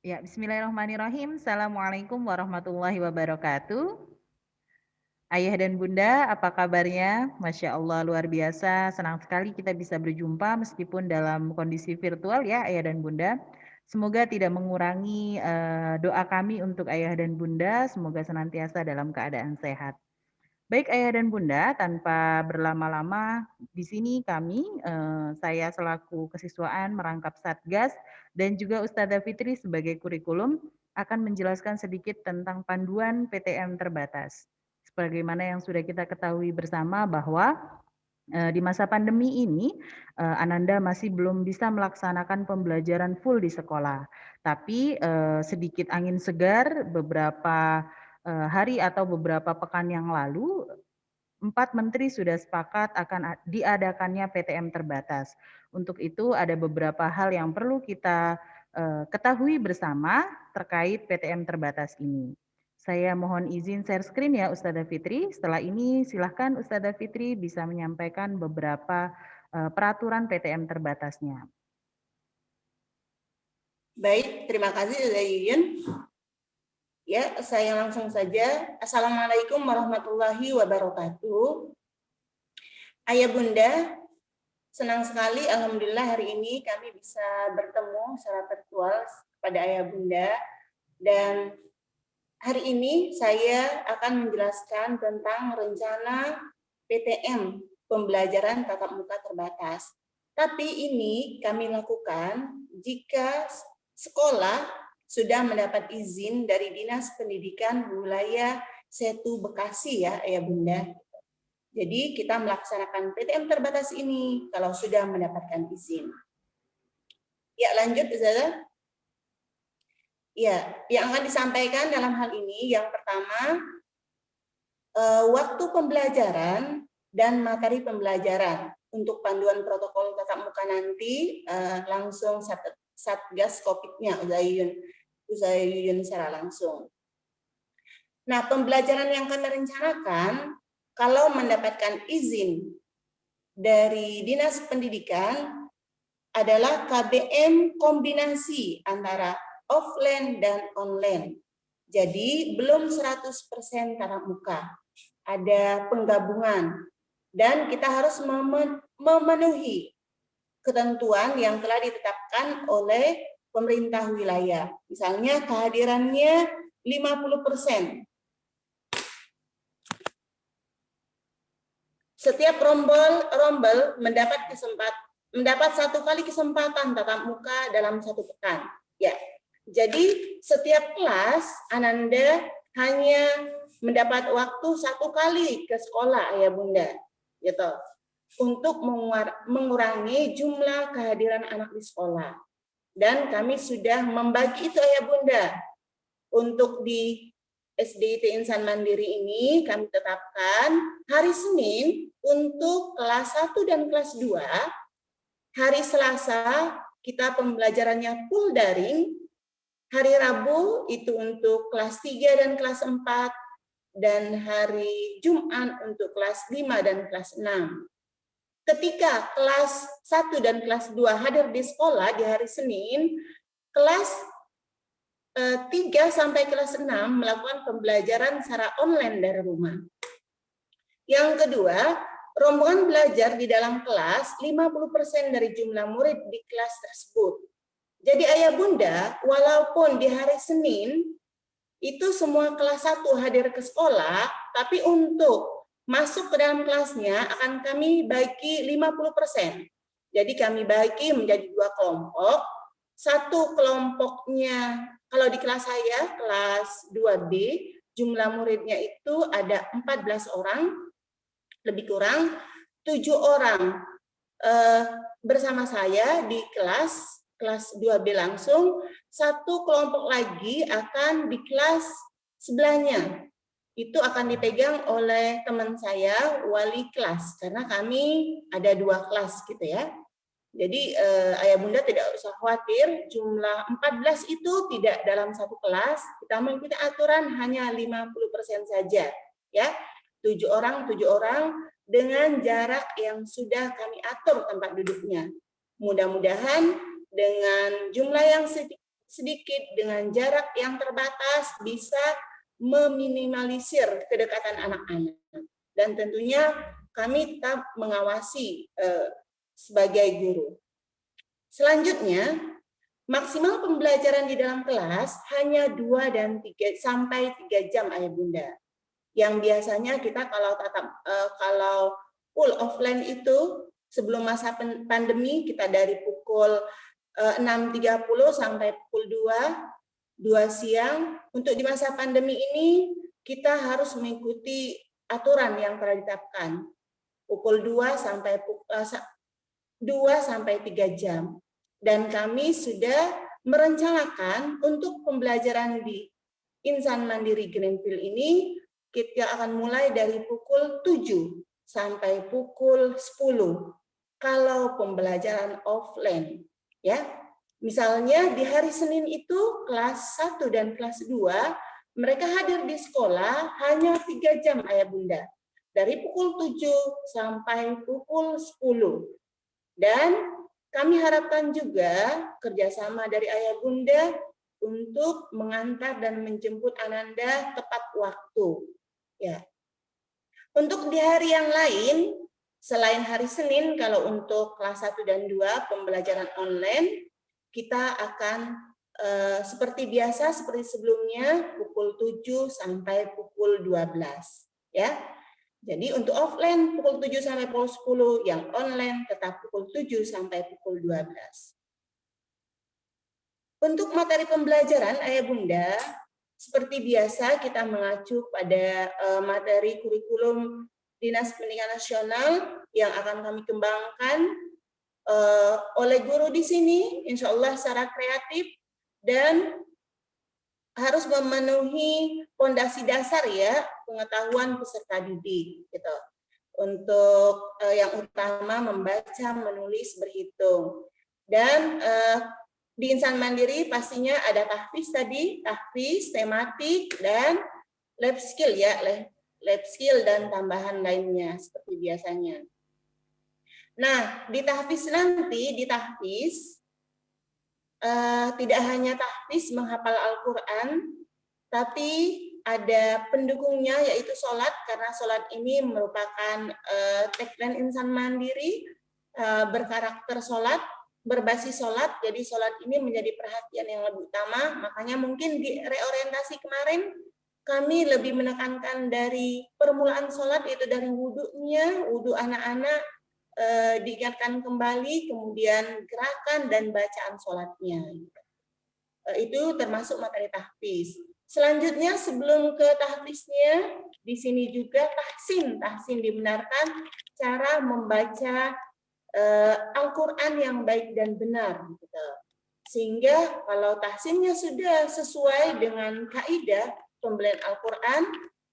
Ya, bismillahirrahmanirrahim. Assalamualaikum warahmatullahi wabarakatuh. Ayah dan Bunda, apa kabarnya? Masya Allah, luar biasa. Senang sekali kita bisa berjumpa meskipun dalam kondisi virtual ya, Ayah dan Bunda. Semoga tidak mengurangi doa kami untuk Ayah dan Bunda. Semoga senantiasa dalam keadaan sehat. Baik Ayah dan Bunda, tanpa berlama-lama, di sini kami, saya selaku kesiswaan merangkap Satgas dan juga Ustadzah Fitri sebagai kurikulum akan menjelaskan sedikit tentang panduan PTM terbatas. Sebagaimana yang sudah kita ketahui bersama bahwa di masa pandemi ini, Ananda masih belum bisa melaksanakan pembelajaran full di sekolah. Tapi sedikit angin segar beberapa hari atau beberapa pekan yang lalu, 4 menteri sudah sepakat akan diadakannya PTM terbatas. Untuk itu ada beberapa hal yang perlu kita ketahui bersama terkait PTM terbatas ini. Saya mohon izin share screen ya Ustadzah Fitri. Setelah ini silahkan Ustadzah Fitri bisa menyampaikan beberapa peraturan PTM terbatasnya. Baik, terima kasih Ustazah Yuyun. Ya, saya langsung saja. Assalamualaikum warahmatullahi wabarakatuh. Ayah Bunda, senang sekali alhamdulillah hari ini kami bisa bertemu secara virtual kepada Ayah Bunda. Dan hari ini saya akan menjelaskan tentang rencana PTM, pembelajaran tatap muka terbatas. Tapi ini kami lakukan jika sekolah sudah mendapat izin dari Dinas Pendidikan Wilayah Setu Bekasi ya, Ayah Bunda. Jadi kita melaksanakan PTM terbatas ini kalau sudah mendapatkan izin. Ya, lanjut Ustazah. Ya, yang akan disampaikan dalam hal ini yang pertama waktu pembelajaran dan materi pembelajaran. Untuk panduan protokol tatap muka nanti langsung Satgas Covid-nya Ustazah Yuyun secara langsung. Nah, pembelajaran yang kami rencanakan kalau mendapatkan izin dari Dinas Pendidikan adalah KBM kombinasi antara offline dan online. Jadi belum 100% tatap muka. Ada penggabungan dan kita harus memenuhi ketentuan yang telah ditetapkan oleh pemerintah wilayah. Misalnya kehadirannya 50%. Setiap rombel mendapat satu kali kesempatan tatap muka dalam satu pekan. Ya, jadi setiap kelas Ananda hanya mendapat waktu satu kali ke sekolah ya Bunda, gitu, untuk mengurangi jumlah kehadiran anak di sekolah. Dan kami sudah membagi itu ya Bunda. Untuk di SDIT Insan Mandiri ini kami tetapkan hari Senin untuk kelas 1 dan kelas 2, hari Selasa kita pembelajarannya full daring, hari Rabu itu untuk kelas 3 dan kelas 4, dan hari Jumat untuk kelas 5 dan kelas 6. Ketika kelas 1 dan kelas 2 hadir di sekolah di hari Senin, kelas 3 sampai kelas 6 melakukan pembelajaran secara online dari rumah. Yang kedua, rombongan belajar di dalam kelas 50% dari jumlah murid di kelas tersebut. Jadi ayah bunda, walaupun di hari Senin itu semua kelas 1 hadir ke sekolah, tapi untuk masuk ke dalam kelasnya akan kami bagi 50%. Jadi kami bagi menjadi 2 kelompok. Satu kelompoknya, kalau di kelas saya, kelas 2B, jumlah muridnya itu ada 14 orang, lebih kurang 7 orang bersama saya di kelas 2B langsung, satu kelompok lagi akan di kelas sebelahnya. Itu akan dipegang oleh teman saya, wali kelas, karena kami ada 2 kelas gitu ya. Jadi ayah bunda tidak usah khawatir, jumlah 14 itu tidak dalam satu kelas, kita mengikuti aturan hanya 50% saja. Ya, 7 orang dengan jarak yang sudah kami atur tempat duduknya. Mudah-mudahan dengan jumlah yang sedikit dengan jarak yang terbatas bisa meminimalisir kedekatan anak-anak. Dan tentunya kami tetap mengawasi sebagai guru. Selanjutnya, maksimal pembelajaran di dalam kelas hanya 2 dan 3 sampai 3 jam Ayah Bunda. Yang biasanya kita kalau full offline itu sebelum masa pandemi kita dari pukul 6.30 sampai pukul 2 siang. Untuk di masa pandemi ini kita harus mengikuti aturan yang telah ditetapkan. Pukul 2 sampai 3 jam. Dan kami sudah merencanakan untuk pembelajaran di Insan Mandiri Greenfield ini kita akan mulai dari pukul 7 sampai pukul 10 kalau pembelajaran offline ya. Misalnya di hari Senin itu kelas 1 dan kelas 2 mereka hadir di sekolah hanya 3 jam Ayah Bunda. Dari pukul 7 sampai pukul 10. Dan kami harapkan juga kerjasama dari Ayah Bunda untuk mengantar dan menjemput Ananda tepat waktu. Ya. Untuk di hari yang lain, selain hari Senin, kalau untuk kelas 1 dan 2 pembelajaran online, kita akan seperti biasa, seperti sebelumnya, pukul 7 sampai pukul 12. Ya. Jadi untuk offline pukul 7 sampai pukul 10, yang online tetap pukul 7 sampai pukul 12. Untuk materi pembelajaran Ayah Bunda, seperti biasa kita mengacu pada materi kurikulum Dinas Pendidikan Nasional yang akan kami kembangkan oleh guru di sini, insya Allah secara kreatif dan harus memenuhi fondasi dasar ya pengetahuan peserta didik gitu. Untuk yang utama membaca, menulis, berhitung. Dan di Insan Mandiri pastinya ada tahfiz tadi, tahfiz, tematik, dan lab skill ya, lab skill dan tambahan lainnya seperti biasanya. Nah, di tahfiz nanti, di tahfiz tidak hanya tahfiz menghafal Al-Quran, tapi ada pendukungnya yaitu sholat, karena sholat ini merupakan tagline Insan Mandiri, berkarakter sholat, berbasis sholat, jadi sholat ini menjadi perhatian yang lebih utama. Makanya mungkin di reorientasi kemarin kami lebih menekankan dari permulaan sholat, yaitu dari wudhunya, wudhu anak-anak diingatkan kembali, kemudian gerakan dan bacaan sholatnya. Itu termasuk materi tahfiz. Selanjutnya sebelum ke tahfiznya, di sini juga tahsin dibenarkan cara membaca Al-Quran yang baik dan benar. Gitu. Sehingga kalau tahsinnya sudah sesuai dengan kaidah pembelajaran Al-Quran,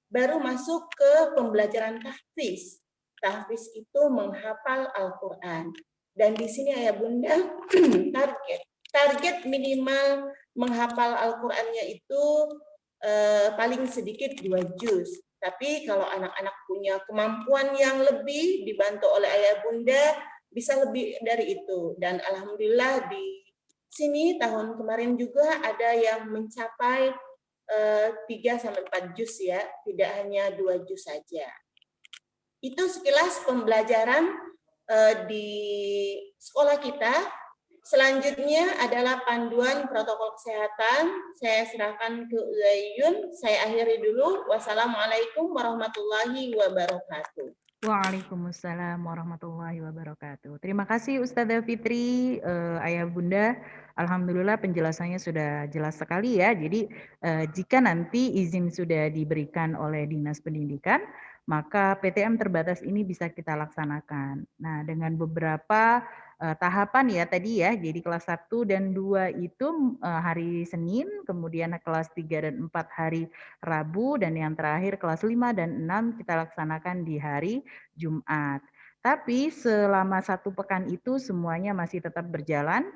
baru masuk ke pembelajaran tahfiz. Tahfiz itu menghafal Al-Quran. Dan di sini Ayah Bunda target minimal menghafal Al-Qurannya itu paling sedikit 2 juz. Tapi kalau anak-anak punya kemampuan yang lebih dibantu oleh Ayah Bunda, bisa lebih dari itu. Dan alhamdulillah di sini tahun kemarin juga ada yang mencapai 3-4 juz ya, tidak hanya 2 juz saja. Itu sekilas pembelajaran di sekolah kita. Selanjutnya adalah panduan protokol kesehatan. Saya serahkan ke Uzayun. Saya akhiri dulu. Wassalamualaikum warahmatullahi wabarakatuh. Waalaikumsalam warahmatullahi wabarakatuh. Terima kasih Ustadzah Fitri, Ayah Bunda. Alhamdulillah penjelasannya sudah jelas sekali ya. Jadi jika nanti izin sudah diberikan oleh Dinas Pendidikan, maka PTM terbatas ini bisa kita laksanakan. Nah, dengan beberapa tahapan ya tadi ya, jadi kelas 1 dan 2 itu hari Senin, kemudian kelas 3 dan 4 hari Rabu, dan yang terakhir kelas 5 dan 6 kita laksanakan di hari Jumat. Tapi selama 1 pekan itu semuanya masih tetap berjalan.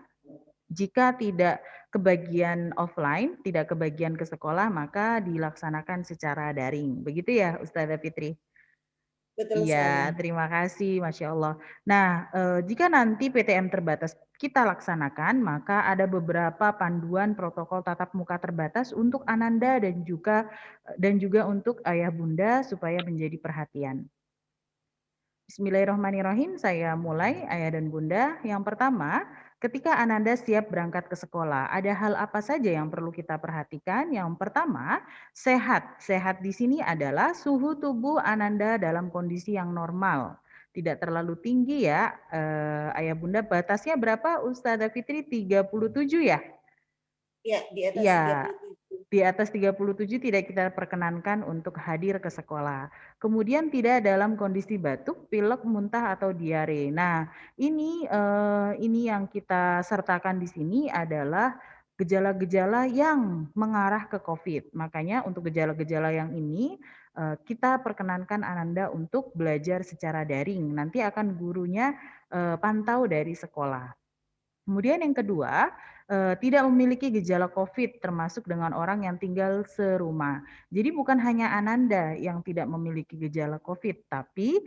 Jika tidak kebagian offline, tidak kebagian ke sekolah, maka dilaksanakan secara daring. Begitu ya Ustazah Fitri? Betul sekali. Iya, terima kasih, Masya Allah. Nah, jika nanti PTM terbatas kita laksanakan, maka ada beberapa panduan protokol tatap muka terbatas untuk Ananda dan juga untuk ayah bunda supaya menjadi perhatian. Bismillahirrahmanirrahim, saya mulai ayah dan bunda. Yang pertama, ketika Ananda siap berangkat ke sekolah, ada hal apa saja yang perlu kita perhatikan? Yang pertama, sehat. Sehat di sini adalah suhu tubuh Ananda dalam kondisi yang normal. Tidak terlalu tinggi ya, ayah bunda. Batasnya berapa Ustazah Fitri? 37 ya? Ya, di atas Iya, 37. di atas 37 tidak kita perkenankan untuk hadir ke sekolah. Kemudian tidak dalam kondisi batuk, pilek, muntah, atau diare. Nah, ini yang kita sertakan di sini adalah gejala-gejala yang mengarah ke COVID. Makanya untuk gejala-gejala yang ini kita perkenankan Ananda untuk belajar secara daring. Nanti akan gurunya pantau dari sekolah. Kemudian yang kedua, tidak memiliki gejala COVID termasuk dengan orang yang tinggal serumah. Jadi bukan hanya Ananda yang tidak memiliki gejala COVID, tapi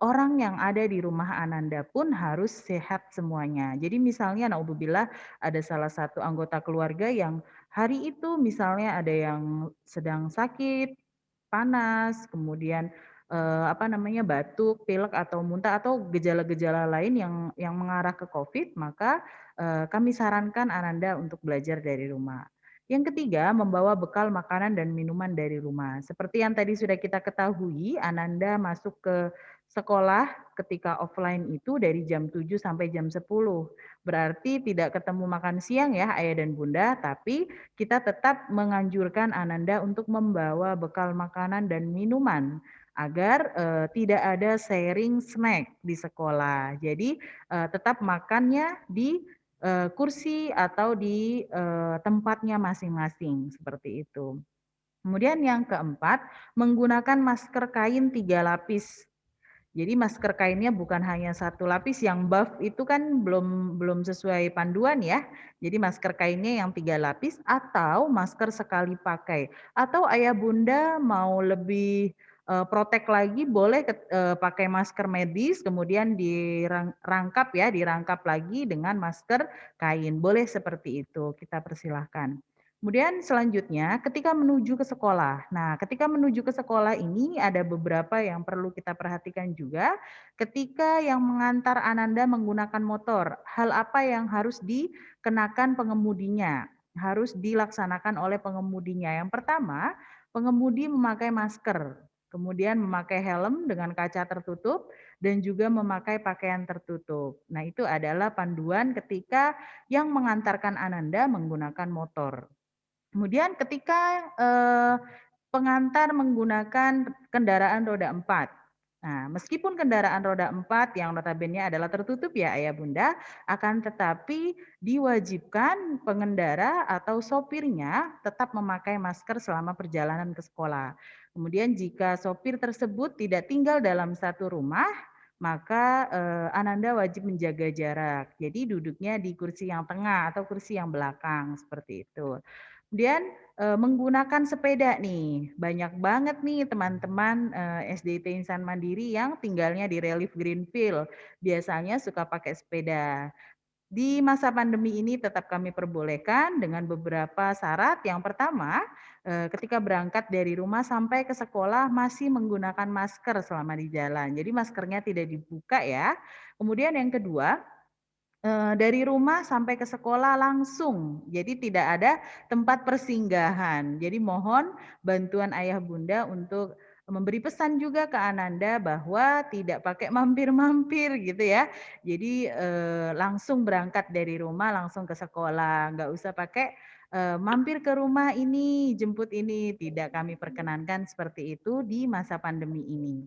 orang yang ada di rumah Ananda pun harus sehat semuanya. Jadi misalnya naudzubillah ada salah satu anggota keluarga yang hari itu misalnya ada yang sedang sakit, panas, kemudian batuk, pilek atau muntah atau gejala-gejala lain yang mengarah ke COVID, maka kami sarankan Ananda untuk belajar dari rumah. Yang ketiga, membawa bekal makanan dan minuman dari rumah. Seperti yang tadi sudah kita ketahui, Ananda masuk ke sekolah ketika offline itu dari jam 7 sampai jam 10. Berarti tidak ketemu makan siang ya ayah dan bunda, tapi kita tetap menganjurkan Ananda untuk membawa bekal makanan dan minuman agar tidak ada sharing snack di sekolah. Jadi tetap makannya di kursi atau di tempatnya masing-masing seperti itu. Kemudian yang keempat, menggunakan masker kain 3 lapis. Jadi masker kainnya bukan hanya satu lapis, yang buff itu kan belum sesuai panduan ya. Jadi masker kainnya yang 3 lapis atau masker sekali pakai. Atau ayah bunda mau lebih protek lagi boleh pakai masker medis kemudian dirangkap lagi dengan masker kain. Boleh seperti itu, kita persilahkan. Kemudian selanjutnya ketika menuju ke sekolah. Nah, ketika menuju ke sekolah ini ada beberapa yang perlu kita perhatikan juga ketika yang mengantar Ananda menggunakan motor. Hal apa yang harus dikenakan pengemudinya? Harus dilaksanakan oleh pengemudinya. Yang pertama, pengemudi memakai masker, kemudian memakai helm dengan kaca tertutup dan juga memakai pakaian tertutup. Nah, itu adalah panduan ketika yang mengantarkan Ananda menggunakan motor. Kemudian ketika pengantar menggunakan kendaraan roda 4. Nah, meskipun kendaraan roda 4 yang notabene adalah tertutup ya ayah bunda, akan tetapi diwajibkan pengendara atau sopirnya tetap memakai masker selama perjalanan ke sekolah. Kemudian jika sopir tersebut tidak tinggal dalam satu rumah, maka Ananda wajib menjaga jarak. Jadi duduknya di kursi yang tengah atau kursi yang belakang seperti itu. Kemudian menggunakan sepeda nih, banyak banget nih teman-teman SDT Insan Mandiri yang tinggalnya di relief Greenfield, biasanya suka pakai sepeda. Di masa pandemi ini tetap kami perbolehkan dengan beberapa syarat. Yang pertama, ketika berangkat dari rumah sampai ke sekolah masih menggunakan masker selama di jalan. Jadi maskernya tidak dibuka ya. Kemudian yang kedua, dari rumah sampai ke sekolah langsung, jadi tidak ada tempat persinggahan. Jadi mohon bantuan ayah bunda untuk memberi pesan juga ke Ananda bahwa tidak pakai mampir-mampir gitu ya. Jadi langsung berangkat dari rumah langsung ke sekolah, nggak usah pakai mampir ke rumah ini, jemput ini, tidak kami perkenankan seperti itu di masa pandemi ini.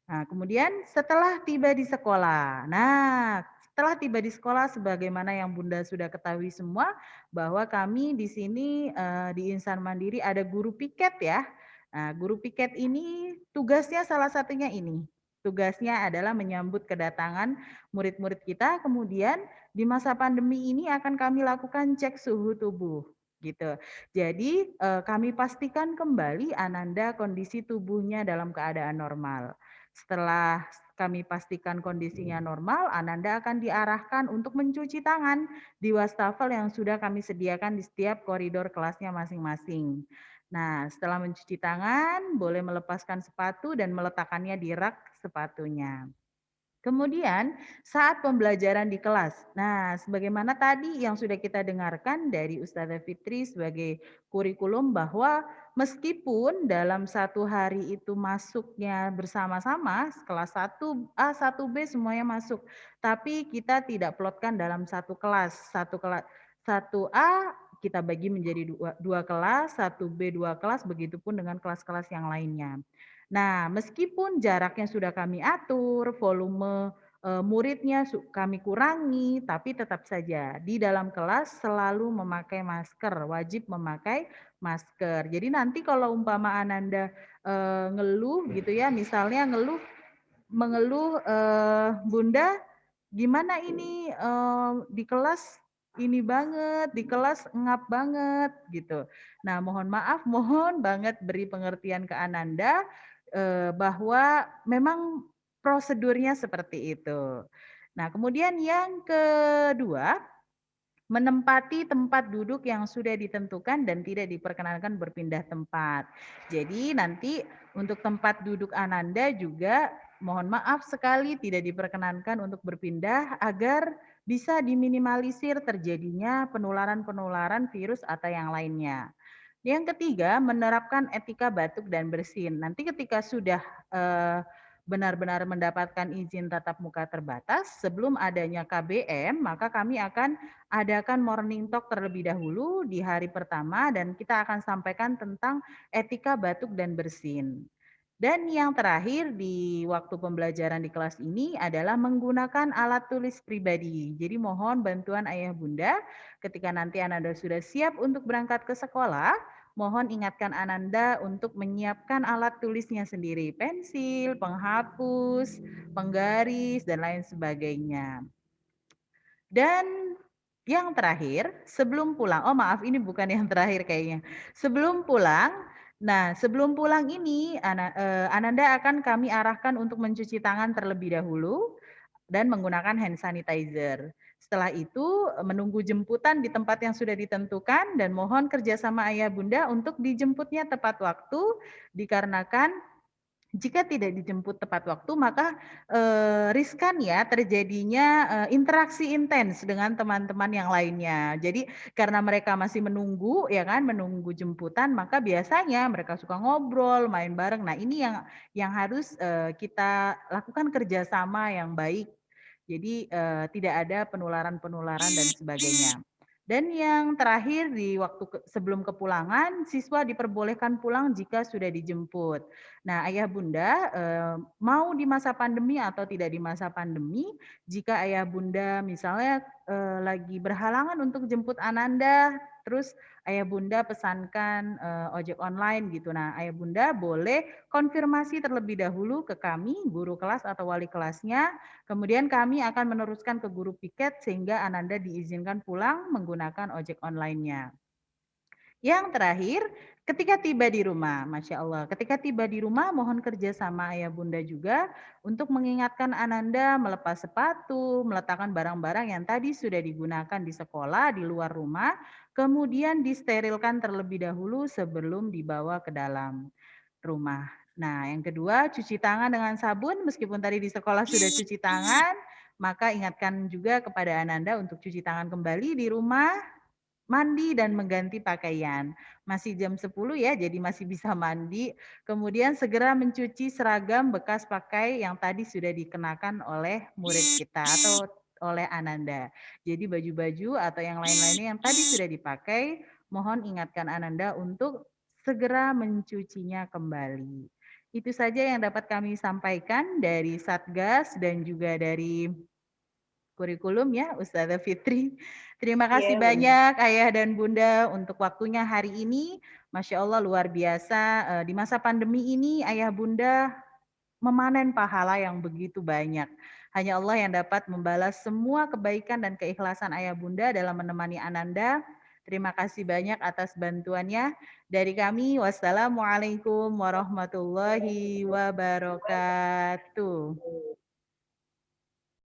Nah, kemudian setelah tiba di sekolah. Nah, setelah tiba di sekolah sebagaimana yang Bunda sudah ketahui semua bahwa kami di sini di Insan Mandiri ada guru piket ya. Nah, guru piket ini tugasnya salah satunya ini. Tugasnya adalah menyambut kedatangan murid-murid kita, kemudian di masa pandemi ini akan kami lakukan cek suhu tubuh gitu. Jadi kami pastikan kembali Ananda kondisi tubuhnya dalam keadaan normal. Setelah kami pastikan kondisinya normal, Ananda akan diarahkan untuk mencuci tangan di wastafel yang sudah kami sediakan di setiap koridor kelasnya masing-masing. Nah, setelah mencuci tangan, boleh melepaskan sepatu dan meletakkannya di rak sepatunya. Kemudian saat pembelajaran di kelas. Nah, sebagaimana tadi yang sudah kita dengarkan dari Ustazah Fitri sebagai kurikulum bahwa meskipun dalam satu hari itu masuknya bersama-sama, kelas 1A, 1B semuanya masuk, tapi kita tidak plotkan dalam satu kelas. Satu A kita bagi menjadi dua kelas, 1B 2 kelas, begitupun dengan kelas-kelas yang lainnya. Nah, meskipun jaraknya sudah kami atur, volume, muridnya kami kurangi, tapi tetap saja di dalam kelas selalu memakai masker, wajib memakai masker. Jadi nanti kalau umpama Ananda, ngeluh gitu ya, misalnya mengeluh, "Bunda, gimana ini, di kelas ini banget, di kelas ngap banget," gitu. Nah, mohon maaf, mohon banget beri pengertian ke Ananda, bahwa memang prosedurnya seperti itu. Nah, kemudian yang kedua, menempati tempat duduk yang sudah ditentukan dan tidak diperkenankan berpindah tempat. Jadi nanti untuk tempat duduk Ananda juga mohon maaf sekali tidak diperkenankan untuk berpindah agar bisa diminimalisir terjadinya penularan-penularan virus atau yang lainnya. Yang ketiga, menerapkan etika batuk dan bersin. Nanti ketika sudah eh, benar-benar mendapatkan izin tatap muka terbatas, sebelum adanya KBM, maka kami akan adakan morning talk terlebih dahulu di hari pertama dan kita akan sampaikan tentang etika batuk dan bersin. Dan yang terakhir di waktu pembelajaran di kelas ini adalah menggunakan alat tulis pribadi. Jadi mohon bantuan ayah bunda ketika nanti Ananda sudah siap untuk berangkat ke sekolah, mohon ingatkan Ananda untuk menyiapkan alat tulisnya sendiri, pensil, penghapus, penggaris, dan lain sebagainya. Dan yang terakhir, sebelum pulang, oh maaf ini bukan yang terakhir kayaknya. Sebelum pulang, sebelum pulang ini Ananda akan kami arahkan untuk mencuci tangan terlebih dahulu dan menggunakan hand sanitizer. Setelah itu menunggu jemputan di tempat yang sudah ditentukan dan mohon kerjasama ayah bunda untuk dijemputnya tepat waktu dikarenakan jika tidak dijemput tepat waktu maka riskan ya terjadinya interaksi intens dengan teman-teman yang lainnya. Jadi karena mereka masih menunggu ya kan, menunggu jemputan maka biasanya mereka suka ngobrol, main bareng. Nah, ini yang harus kita lakukan kerjasama yang baik. Jadi tidak ada penularan-penularan dan sebagainya. Dan yang terakhir di waktu sebelum kepulangan, siswa diperbolehkan pulang jika sudah dijemput. Nah, ayah bunda mau di masa pandemi atau tidak di masa pandemi, jika ayah bunda misalnya lagi berhalangan untuk jemput Ananda, terus ayah bunda pesankan ojek online gitu. Nah, ayah bunda boleh konfirmasi terlebih dahulu ke kami, guru kelas atau wali kelasnya. Kemudian kami akan meneruskan ke guru piket sehingga Ananda diizinkan pulang menggunakan ojek online-nya. Yang terakhir, ketika tiba di rumah, Masya Allah, ketika tiba di rumah mohon kerja sama ayah bunda juga untuk mengingatkan Ananda melepas sepatu, meletakkan barang-barang yang tadi sudah digunakan di sekolah, di luar rumah, kemudian disterilkan terlebih dahulu sebelum dibawa ke dalam rumah. Nah, yang kedua, cuci tangan dengan sabun, meskipun tadi di sekolah sudah cuci tangan, maka ingatkan juga kepada Ananda untuk cuci tangan kembali di rumah, mandi dan mengganti pakaian. Masih jam 10 ya, jadi masih bisa mandi. Kemudian segera mencuci seragam bekas pakai yang tadi sudah dikenakan oleh murid kita atau oleh Ananda. Jadi baju-baju atau yang lain-lainnya yang tadi sudah dipakai, mohon ingatkan Ananda untuk segera mencucinya kembali. Itu saja yang dapat kami sampaikan dari Satgas dan juga dari kurikulum ya, Ustazah Fitri. Terima kasih Iya, benar. banyak Ayah dan Bunda untuk waktunya hari ini. Masya Allah luar biasa. Di masa pandemi ini Ayah Bunda memanen pahala yang begitu banyak. Hanya Allah yang dapat membalas semua kebaikan dan keikhlasan Ayah Bunda dalam menemani Ananda Terima kasih banyak atas bantuannya. Dari kami, wassalamualaikum warahmatullahi wabarakatuh.